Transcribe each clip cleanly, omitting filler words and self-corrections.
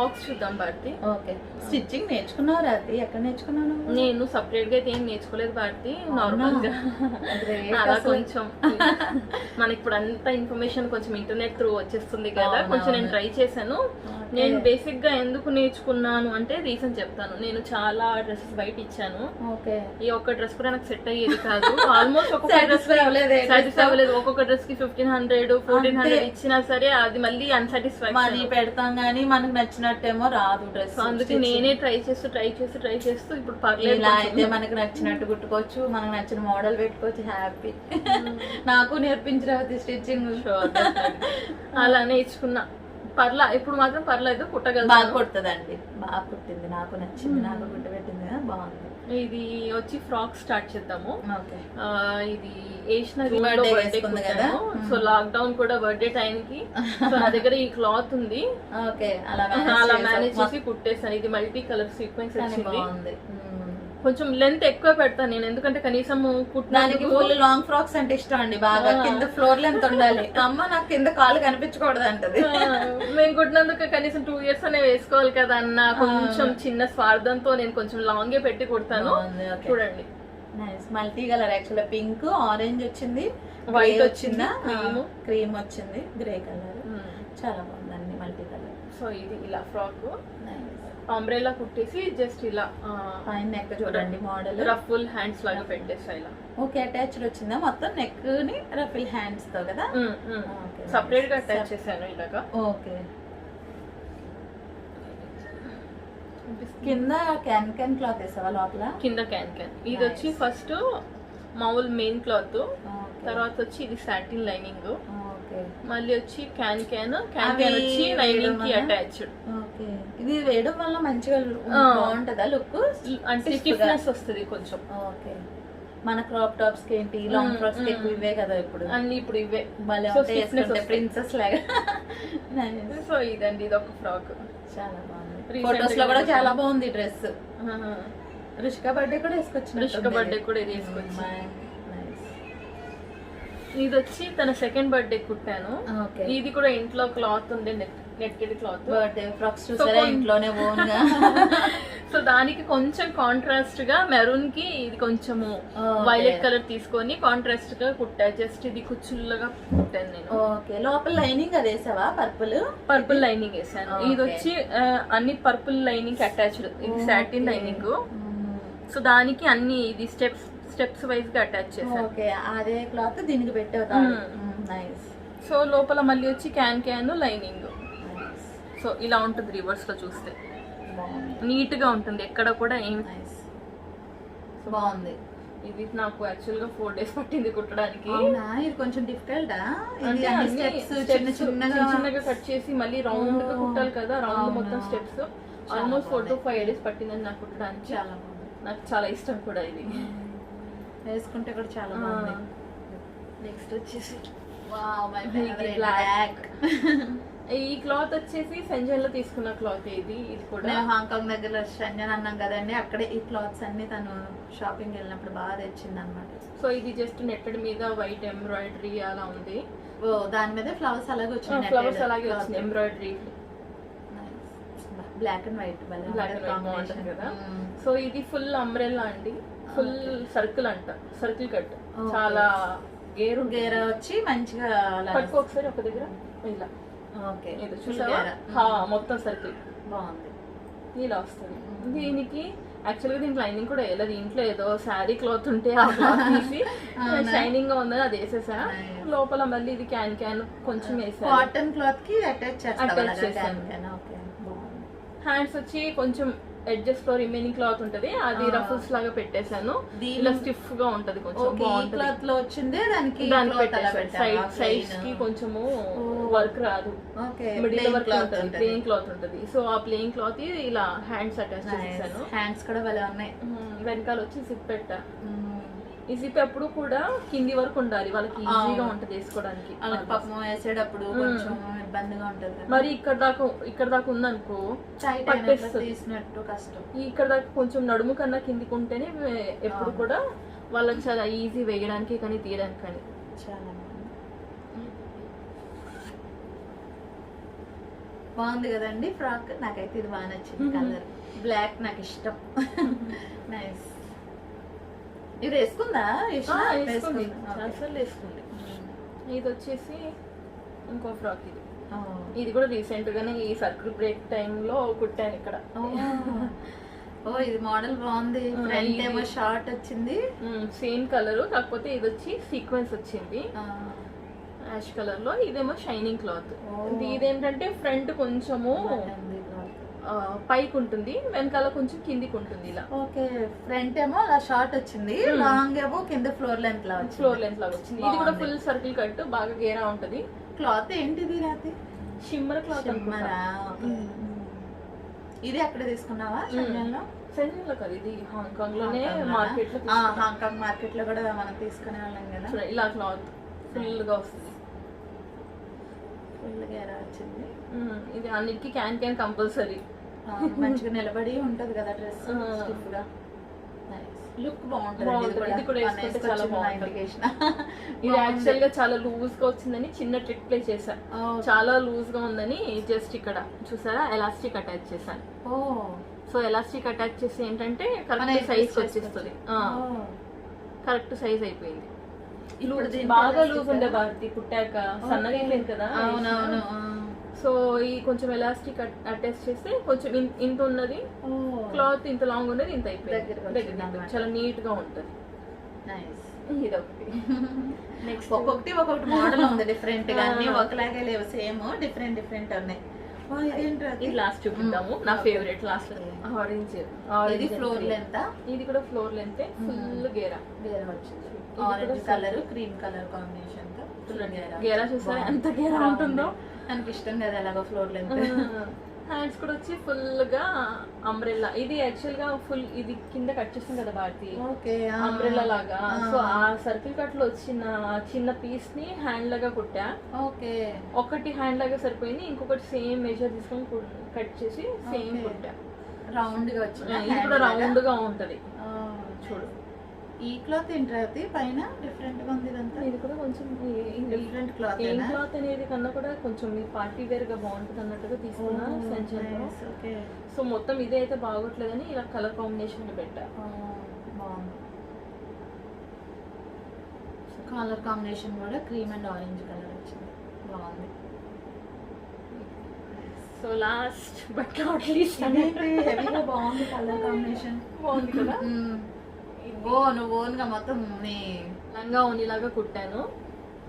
Frocks చూద్దాం Bharati. Okay, stitching నేర్చుకున్నావు రాత్రి? ఎక్కడ నేర్చుకున్నాను? నేను సపరేట్ గా అయితే ఏం నేర్చుకోలేదు భారతి, నార్మల్ గా అలా కొంచెం మనకి ఇప్పుడు అంత ఇన్ఫర్మేషన్ కొంచెం ఇంటర్నెట్ త్రూ వచ్చేస్తుంది కదా, కొంచెం నేను ట్రై చేశాను. నేను బేసిక్ గా ఎందుకు నేర్చుకున్నాను అంటే రీజన్ చెప్తాను. నేను చాలా డ్రెస్సెస్ బయట ఇచ్చాను. ఈ ఒక్క డ్రెస్ కూడా నాకు సెట్ అయ్యేది కాదు. ఆల్మోస్ట్ ఒక్కొక్క డ్రెస్ సాటిస్ఫై అవ్వలేదు. ఒక్కొక్క డ్రెస్ కి 1500 1400 ఇచ్చినా సరే అది మళ్ళీ అన్సాటిస్ఫాక్షన్ పెడతాం గానీ మనకు నచ్చినట్టేమో రాదు డ్రెస్. అందుకే నేనే ట్రై చేస్తూ ఇప్పుడు పర్లేదు. అయితే మనకు నచ్చినట్టు కుట్టుకోవచ్చు, మనకు నచ్చిన మోడల్ పెట్టుకోవచ్చు, హ్యాపీ. నాకు నేర్పించరాదు స్టిచ్చింగ్. అలా నేర్చుకున్నా. ఇప్పుడు మాత్రం పర్లేదు, కుట్టగలదు. బాగా కుడుతుందండి, బాగా కుట్టింది, నాకు నచ్చింది, నాకు కుట్టి పెట్టింది కదా, బాగుంది. ఇది వచ్చి ఫ్రాక్ స్టార్ట్ చేద్దాము. ఇది బర్త్డే కదా, సో లాక్డౌన్ కూడా బర్త్డే టైంకి నా దగ్గర ఈ క్లాత్ ఉంది. అలా మేనేజ్ చేసి కుట్టేసాను. ఇది మల్టీ కలర్ సీక్వెన్స్ వచ్చింది. కొంచెం లెంత్ ఎక్కువ పెడతాను నేను, ఎందుకంటే కనీసం కుట్టడానికి ఫుల్ లాంగ్ ఫ్రాక్స్ అంటే ఇష్టం అండి బాగా. కింద ఫ్లోర్ లెంత్ ఉండాలి. అమ్మ నాకు కింద కాలు కనిపించకూడదు అంటది. మేము కుట్టినందుకు కనీసం 2 years అనే వేసుకోవాలి కదా అన్న కొంచెం చిన్న స్వార్థంతో నేను కొంచెం లాంగే పెట్టి కుడతాను. చూడండి, multi colour, actual pink, orange వచ్చింది, వైట్ వచ్చిందా, క్రీమ్ వచ్చింది, గ్రే కలర్, చాలా బాగుంది అన్ని మల్టీ కలర్. సో ఇది ఇలా ఫ్రాక్ అంబ్రెల్లా కుట్టేసి జస్ట్ ఇలా పైన నెక్ చూడండి మోడల్ రఫుల్ హ్యాండ్స్ లాగా పెట్టేసా ఇలా. ఓకే, అటాచ్డ్ వచ్చిందా మొత్తం నెక్ ని రఫుల్ హ్యాండ్స్ తో కదా, సపరేట్ గా అటాచ్ చేశాను ఇలాగా. ఓకే, కింద క్యాన్ క్లాత్ వేసావా లోపల? కింద క్యాన్. ఇది వచ్చి ఫస్ట్ మామూలు మెయిన్ క్లాత్, తర్వాత వచ్చి ఇది సాటిన్ లైనింగ్, మళ్ళీ వచ్చి క్యాన్ వచ్చి లైనింగ్ కి అటాచ్డ్. ఇది వేయడం వల్ల మంచిగా బాగుంటదా లుక్? అంటే స్టిఫ్నెస్ వస్తుంది కొంచెం. ఓకే, మన క్రాప్ టాప్స్ కి ఏంటి లాంగ్ ఫ్రాక్స్ కి ఎక్కువ ఇవే కదా ఇప్పుడు అన్ని, ఇప్పుడు ఇవే ప్రిన్సెస్ లాగా. సో ఇదండి, ఇది ఒక ఫ్రాక్ చాలా బాగుంది. ఫోటోస్ లో కూడా చాలా బాగుంది డ్రెస్. రుషిక బర్త్డే కూడా వేసుకొచ్చి, రుషిక బర్త్డే కూడా ఇది వేసుకొచ్చి. ఇది వచ్చి తన సెకండ్ బర్త్డే కుట్టాను. ఇది కూడా ఇంట్లో క్లాత్ ఉండే, నెట్టెడ్ క్లాత్. బర్త్డే ఫ్రాక్స్ చూసారా ఇంట్లోనే ఓన్ గా. సో దానికి కొంచెం కాంట్రాస్ట్ గా మెరూన్ కి ఇది కొంచెము వైలెట్ కలర్ తీసుకొని కాంట్రాస్ట్ గా కుట్టా. జస్ట్ ఇది కుచ్చులుగా కుట్టాను నేను. ఓకే, లోపల లైనింగ్ అది వేసావా? పర్పుల్ లైనింగ్ వేసాను. ఇది వచ్చి అన్ని పర్పుల్ లైనింగ్ అటాచ్డ్. ఇది సాటిన్ లైనింగ్. సో దానికి అన్ని ఇది స్టెప్స్ వైజ్ గా అటాచ్ చేశాను. ఓకే, అదే క్లాత్ దీనికి పెట్టావు. నైస్. సో లోపల మళ్ళీ వచ్చి క్యాన్ లైనింగ్. సో ఇలా ఉంటుంది రివర్స్ లో చూస్తే, నీట్ గా ఉంటుంది, ఎక్కడ కూడా ఏమి. బాగుంది. ఇది నాకు యాక్చువల్ గా 4 days పట్టింది కుట్టడానికి. ఇది కొంచెం డిఫికల్ట్. చిన్నగా కట్ చేసి మళ్ళీ రౌండ్ గా కుట్టాలి కదా, రౌండ్ మొత్తం స్టెప్స్. ఆల్మోస్ట్ 4 to 5 days పట్టిందని నాకు కుట్టడానికి. చాలా నాకు చాలా ఇష్టం కూడా ఇది. వేసుకుంటే కూడా చాలా బాగుంది. నెక్స్ట్ వచ్చేసి బ్లాక్. ఈ క్లాత్ వచ్చేసి సంజయ్ లో తీసుకున్న క్లాత్. ఇది కూడా హాంకాంగ్ దగ్గర సంజయ్ అన్నాం కదండి, అక్కడే ఈ క్లాత్స్ అన్ని తను షాపింగ్ వెళ్ళినప్పుడు బాగా తెచ్చింది అనమాట. సో ఇది జస్ట్ నెట్టెడ్ మీద వైట్ ఎంబ్రాయిడరీ అలా ఉంది. దాని మీద ఫ్లవర్స్ అలాగే వచ్చింది. ఫ్లవర్స్ అలాగే వచ్చింది ఎంబ్రాయిడరీ. బ్లాక్ అండ్ వైట్ బాగుంటుంది కదా. సో ఇది ఫుల్ అంబ్రెల్లా అండి, ఫుల్ సర్కిల్ అంట, సర్కిల్ కట్. చాలా గేర వచ్చి మంచిగా పట్టుకో ఒకసారి ఒక దగ్గర ఇలా. ఓకే, మొత్తం సర్కిల్ బాగుంది, ఇలా వస్తుంది. దీనికి యాక్చువల్ గా దీనికి లైనింగ్ కూడా వేయలేదు. ఇంట్లో ఏదో శారీ క్లాత్ ఉంటే ఆ క్లాత్ తీసి షైనింగ్ గా ఉందని అది వేసేసా. లోపల మళ్ళీ ఇది క్యాన్ కొంచెం వేసా. కాటన్ క్లాత్ కి అటాచ్ చేస్తాను. హ్యాండ్స్ వచ్చి కొంచెం ఎడ్జెస్ లో రిమైనింగ్ క్లాత్ ఉంటది, అది రఫల్స్ లాగా పెట్టేశాను. ఇలా స్టిఫ్ గా ఉంటది, కొంచెం క్లాత్ లో వచ్చింది దానికి సైడ్స్ కి కొంచెము వర్క్ రాదు, మిడిల్ వర్క్ ఉంటది, ప్లెయిన్ క్లాత్ ఉంటది. సో ఆ ప్లెయిన్ క్లాత్ ఇలా హ్యాండ్స్ అటాచ్ చేసేసాను. హ్యాండ్స్ కూడా భలే ఉన్నాయి. వెనకాల వచ్చి జిప్ పెట్టా. ఈ జిప్ ఎప్పుడు కూడా కింది వరకు ఉండాలి, వాళ్ళకి ఈజీగా ఉంటది వేసుకోవడానికి. పాపం వేసేటప్పుడు కొంచెం ఇబ్బందిగా ఉంటది. మరి ఇక్కడ దాకా ఉందనుకో తీసినట్టు కష్టం. ఇక్కడ దాకా కొంచెం నడుము కన్నా కిందికి ఉంటేనే ఎప్పుడు కూడా వాళ్ళకి చాలా ఈజీ వేయడానికి కానీ తీయడానికి కానీ. చాలా బాగుంది కదండి ఫ్రాక్. నాకైతే ఇది బాగా నచ్చింది కలర్. బ్లాక్ నాకు ఇష్టం. నైస్. ఇది వేసుకుందా? వేసుకుంది, చాలాసార్లు వేసుకుంది. ఇది వచ్చేసి ఇంకో ఫ్రాక్. ఇది కూడా రీసెంట్ గానే ఈ సర్కిల్ బ్రేక్ టైంలో కుట్టాను ఇక్కడ. ఓ ఇది మోడల్ బాగుంది. ఫ్రంట్ ఏమో షార్ట్ వచ్చింది, సేమ్ కలర్, కాకపోతే ఇది వచ్చి సీక్వెన్స్ వచ్చింది యాష్ కలర్ లో. ఇదేమో షైనింగ్ క్లాత్. ఇదేంటంటే ఫ్రంట్ కొంచెము పైకి ఉంటుంది, వెనకాల కొంచెం కిందికి ఉంటుంది ఇలా. ఓకే, ఫ్రంట్ ఏమో అలా షార్ట్ వచ్చింది, లాంగ్ ఏమో కింద ఫ్లోర్ లెంత్ లా వచ్చింది. ఇది కూడా ఫుల్ సర్కిల్ కట్, బాగా గేరా ఉంటది. క్లాత్ ఏంటిది రాతి? Shimmer cloth. ఇది అక్కడ తీసుకున్నావా? సెంజన్లో కాదు, ఇది హాంకాంగ్ లోనే మార్కెట్ లో. హాంకాంగ్ మార్కెట్ లో కూడా మనం తీసుకునే వాళ్ళం కదా. ఇలా క్లాత్ ఫుల్ గా వస్తుంది, ఫుల్ గేరా వచ్చింది. ఇది అన్నిటికీ క్యాన్ కంపల్సరీ. మంచిగా నిలబడి ఉంటది కదా డ్రెస్, స్టిఫ్ గా. లుక్ బాగుంటుంది. ఇది కూడా వేసుకుంటే చాలా బాగుంటుంది. ఇది యాక్చువల్ గా చాలా లూజ్ గా వచ్చిందని చిన్న ట్రిక్ ప్లే చేశా. చాలా లూజ్ గా ఉందని జస్ట్ ఇక్కడ చూసారా ఎలాస్టిక్ అటాచ్ చేశాను. సో ఎలాస్టిక్ అటాచ్ చేసి ఏంటంటే కరెక్ట్ సైజ్ వచ్చేస్తుంది. కరెక్ట్ సైజ్ అయిపోయింది. బాగా లూజ్ ఉండే భారతి కుట్టాక సన్నగా అయిపోయింది కదా. అవునవును. సో ఈ కొంచెం ఎలాస్టిక్ అటాచ్ చేస్తే కొంచెం ఇంత ఉన్నది క్లాత్, ఇంత లాంగ్ ఉన్నది ఇంత అయిపోయింది. చాలా నీట్ గా ఉంటది. ఇది ఒకటి. నెక్స్ట్ ఒక్కొక్కటి మోడల్ ఉంది డిఫరెంట్ గా, అన్ని ఒకలాగే లేవు, సేమ్ డిఫరెంట్ ఉన్నాయి. ఇది లాస్ట్ చూపిద్దాము. నా ఫేవరెట్ లాస్ట్ ఆరెంజ్. ఇది ఫ్లోర్ లెంత్. ఇది కూడా ఫ్లోర్ లెంత్, ఫుల్ గేరా వచ్చింది. Orange colour cream colour combination తో గేరా. చూసారా ఎంత గేరా ఉంటుందో. నాకు ఇష్టం కదా అలాగా ఫ్లోర్ లెంత్. హ్యాండ్స్ కూడా వచ్చి ఫుల్ గా అంబ్రెల్లా. ఇది యాక్చువల్ గా ఫుల్ ఇది కింద కట్ చేస్తుంది కదా భారతి, అంబ్రెల్లా లాగా. సో ఆ సర్కిల్ కట్ లో వచ్చిన చిన్న పీస్ ని హ్యాండ్ లాగా కుట్టా. ఓకే, ఒకటి హ్యాండ్ లాగా సరిపోయింది, ఇంకొకటి సేమ్ మెజర్ తీసుకొని కట్ చేసి సేమ్ కుట్టా. రౌండ్ గా వచ్చింది. ఇది కూడా రౌండ్ గా ఉంటది చూడు. ఈ క్లాత్ ఏంటి పైన డిఫరెంట్ గా ఉంది ఇదంతా. ఇది కూడా కొంచెం డిఫరెంట్ క్లాత్. ఏం క్లాత్ అనేది కన్నా కూడా కొంచెం పార్టీ వేర్ గా బాగుంటుంది అన్నట్టుగా తీసుకున్నా సెంచర్. సో మొత్తం ఇదే అయితే బాగోట్లేదని ఇలా కలర్ కాంబినేషన్ పెట్టా. బాగుంది. కలర్ కాంబినేషన్ కూడా క్రీమ్ అండ్ ఆరెంజ్ కలర్ వచ్చింది, బాగుంది. So last but not least హెవీగా బాగుంది కలర్ కాంబినేషన్. బాగుంది కదా. నువ్వు ఓన్గా మొత్తం నీ లంగా ఓని లాగా కుట్టాను.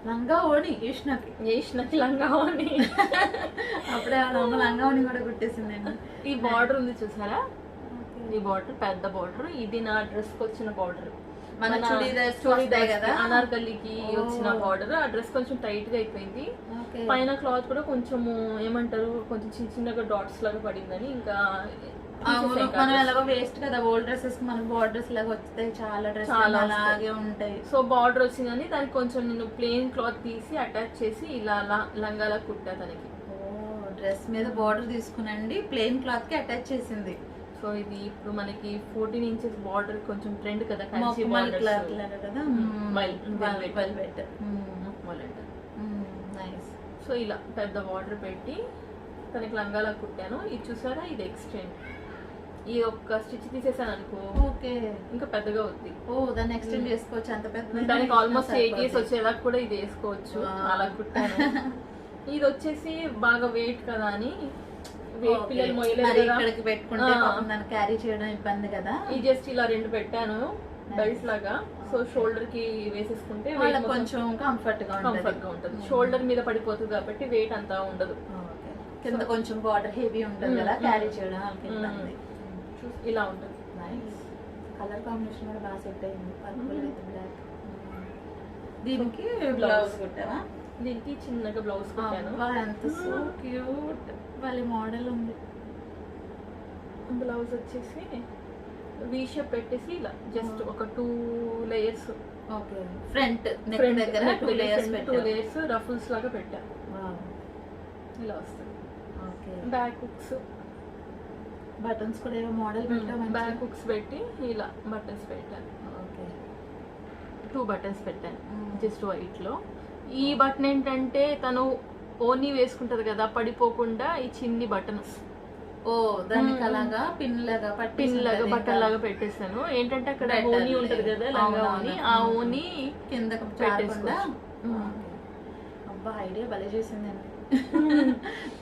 లంగా ఓని ఈష్ణకి లంగా ఓని. అప్పుడే లంగా ఓని కూడా కుట్టేసిందండి. ఈ బార్డర్ ఉంది చూసారా, ఈ బార్డర్ పెద్ద బార్డర్. ఇది నా డ్రెస్ కి వచ్చిన బార్డర్, అనార్కలికి వచ్చిన బార్డర్. ఆ డ్రెస్ కొంచెం టైట్ గా అయిపోయింది. పైన క్లాత్ కూడా కొంచెం ఏమంటారు, కొంచెం చిన్నగా డాట్స్ లాగా పడిందని ఇంకా మనం ఎలాగో వేస్ట్ కదా ఓల్డ్ డ్రెస్సెస్, మన బార్డర్స్ లాగా వస్తాయి, చాలా డ్రెస్ అలాగే ఉంటాయి. సో బార్డర్ వచ్చిందని దానికి కొంచెం నేను ప్లెయిన్ క్లాత్ తీసి అటాచ్ చేసి ఇలా లంగాలా కుట్టా తనకి. డ్రెస్ మీద బార్డర్ తీసుకునండి, ప్లెయిన్ క్లాత్ కి అటాచ్ చేసింది. సో ఇది ఇప్పుడు మనకి 14 ఇంచెస్ బార్డర్ కొంచెం ట్రెండ్ కదా సో ఇలా పెద్ద బార్డర్ పెట్టి తనకి లంగాలా కుట్టాను. ఇది చూసారా, ఇది ఎక్స్టెండ్. ఈ ఒక్క స్టిచ్ తీసేసాను అనుకో, ఓకే, ఇంకా పెద్దగా అవుద్ది. దాన్ని ఎక్స్టెండ్ చేసుకోవచ్చు. అంత పెద్ద దానికి ఆల్మోస్ట్ 8 ఇయర్స్ వచ్చేదాకా కూడా ఇది వేసుకోవచ్చు. అలా కుట్టాను. ఇది వచ్చేసి బాగా వెయిట్ కదా అని వెయిట్ పిల్లలు మొయ్యలేదు, ఇక్కడికి పెట్టుకుంటే దాన్ని క్యారీ చేయడం ఇబ్బంది కదా. ఇది జస్ట్ ఇలా 2 పెట్టాను బెల్ట్ లాగా. సో షోల్డర్ కి వేసేసుకుంటే కొంచెం కంఫర్ట్ గా ఉంటుంది. షోల్డర్ మీద పడిపోతుంది కాబట్టి వెయిట్ అంతా ఉండదు. కింద కొంచెం బార్డర్ హెవీ ఉంటుంది కదా, క్యారీ చేయడం ఇలా ఉంటుంది. కలర్ కాంబినేషన్ కూడా బాగా సెట్ అయింది, పర్పుల్ విత్ బ్లాక్. దీనికి బ్లౌజ్ కుట్టావా? దీనికి చిన్నగా బ్లౌజ్ కుట్టాను. ఎంత సో క్యూట్, వాళ్ళ మోడల్ ఉంది. బ్లౌజ్ వచ్చేసి వీ షేప్ పెట్టేసి ఇలా జస్ట్ ఒక 2 లేయర్స్. ఓకే, ఫ్రంట్ నెక్ దగ్గర 2 లేయర్స్ రఫుల్స్ లాగా పెట్టా. ఇలా వస్తుంది. ఓకే, బ్యాక్ హుక్స్, బటన్స్ కూడా ఏవో మోడల్ పెట్టాము. బ్యాక్ హుక్స్ పెట్టి ఇలా బటన్స్ పెట్టాను. ఓకే, 2 బటన్స్ పెట్టాను జస్ట్ వైట్ లో. ఈ బటన్ ఏంటంటే తను ఓని వేసుకుంటది కదా, పడిపోకుండా ఈ చిన్ని బటన్ ఓ దానికి అలాగా పిన్ లాగా బటన్ లాగా పెట్టేస్తాను. ఏంటంటే అక్కడ ఓని ఉంటది కదా, లంగా ఓని, ఆ ఓని కిందకు పెట్టేసుకుంటా. అబ్బా ఐడియా భలే చేసిందండి.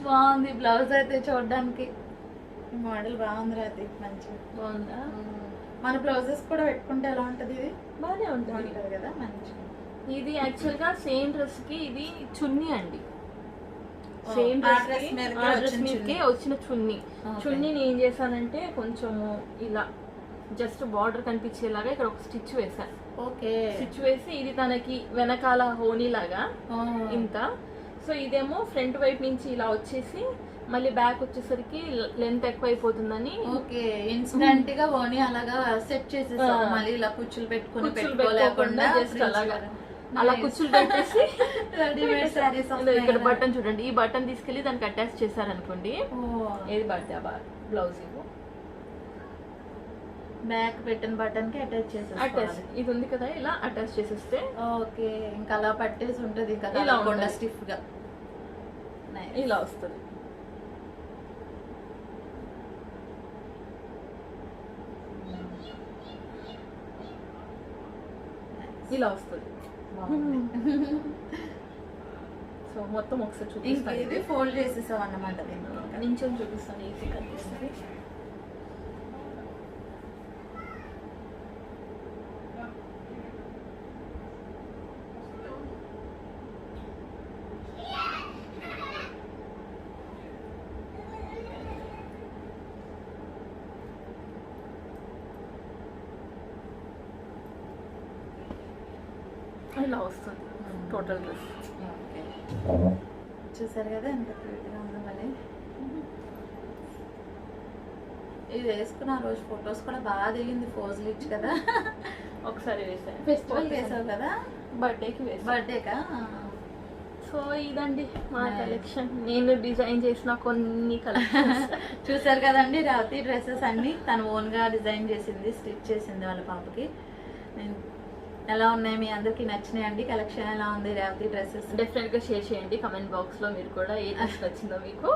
బాగుంది. బ్లౌజ్ అయితే చూడడానికి మోడల్ బాగుంది రాతి, మంచిగా బాగుందా? మన బ్లౌజెస్ కూడా పెట్టుకుంటే ఎలా ఉంటది? ఇది బాగానే ఉంటుంది బాగుంటది కదా, మంచిగా. ఇది యాక్చువల్ గా సేమ్ డ్రెస్ కి ఇది చున్నీ అండి. సేమ్ ఆ డ్రెస్ మీదకే వచ్చిన చున్నీ. చున్నీని ఏం చేశానంటే కొంచెం ఇలా జస్ట్ బార్డర్ కనిపించేలాగా ఇక్కడ ఒక స్టిచ్ వేసాను. ఓకే, స్టిచ్ వేసి ఇది తనకి వెనకాల హోనీ లాగా ఇంత. సో ఇదేమో ఫ్రంట్ వైపు నుంచి ఇలా వచ్చేసి మళ్ళీ బ్యాక్ వచ్చేసరికి లెంత్ ఎక్కువ అయిపోతుందని ఓకే ఇన్స్టెంట్ గా ఓని అలాగా సెట్ చేసేసాం. మళ్ళీ ఇలా కుచ్చులు పెట్టుకోలేకుండా జస్ట్ అలాగా అలా కుచ్చులు పెట్టేసి రెడీమేడ్ సారీస్ ఇక్కడ బటన్ చూడండి, ఈ బటన్ తీసుకెళ్లి దానికి అటాచ్ చేశారనుకోండి, ఏది పడితే ఆ బ్లౌజ్ బ్యాక్ పెట్టిన బటన్ కి అటాచ్ చేసేసి ఇది ఉంది కదా, ఇలా అటాచ్ చేసేస్తే ఓకే ఇంకా అలా పట్టేసి ఉంటది. ఇంకా ఇలా ఇలా స్టిఫ్ గా ఇలా వస్తుంది. ఇలా వస్తుంది. సో మొత్తం ఒకసారి చూపిస్తాను. ఇది ఫోల్డ్ చేసేసాం అన్నమాట. నించొని చూపిస్తాను, ఈజీ కనిపిస్తుంది. ఇలా వస్తుంది టోటల్ డ్రెస్. చూసారు కదా ఎంత క్యూట్గా ఉందో మళ్ళీ. ఇది వేసుకున్న ఆ రోజు ఫొటోస్ కూడా బాగా దిగింది, ఫోజులు ఇచ్చి కదా. ఒకసారి వేసాను, ఫెస్టివల్ వేసావు కదా, బర్త్డేకి వేసాను. బర్త్డేకా. సో ఇదండి మా కలెక్షన్, నేను డిజైన్ చేసిన కొన్ని కలెక్షన్స్. చూసారు కదండి రావతి డ్రెస్సెస్ అన్ని తను ఓన్గా డిజైన్ చేసింది, స్టిచ్ చేసింది వాళ్ళ పాపకి. నేను ఎలా ఉన్నాయి, మీ అందరికి నచ్చినాయండి? కలెక్షన్ ఎలా ఉంది రావతి డ్రెస్సెస్? డెఫినెట్ గా షేర్ చేయండి కమెంట్ బాక్స్ లో, మీరు కూడా ఏ డ్రెస్ నచ్చిందో మీకు.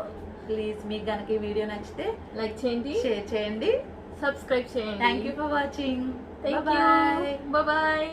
ప్లీజ్ మీకు కనుక ఈ వీడియో నచ్చితే లైక్ చేయండి, షేర్ చేయండి, సబ్స్క్రైబ్ చేయండి. Thank you for watching. Bye bye.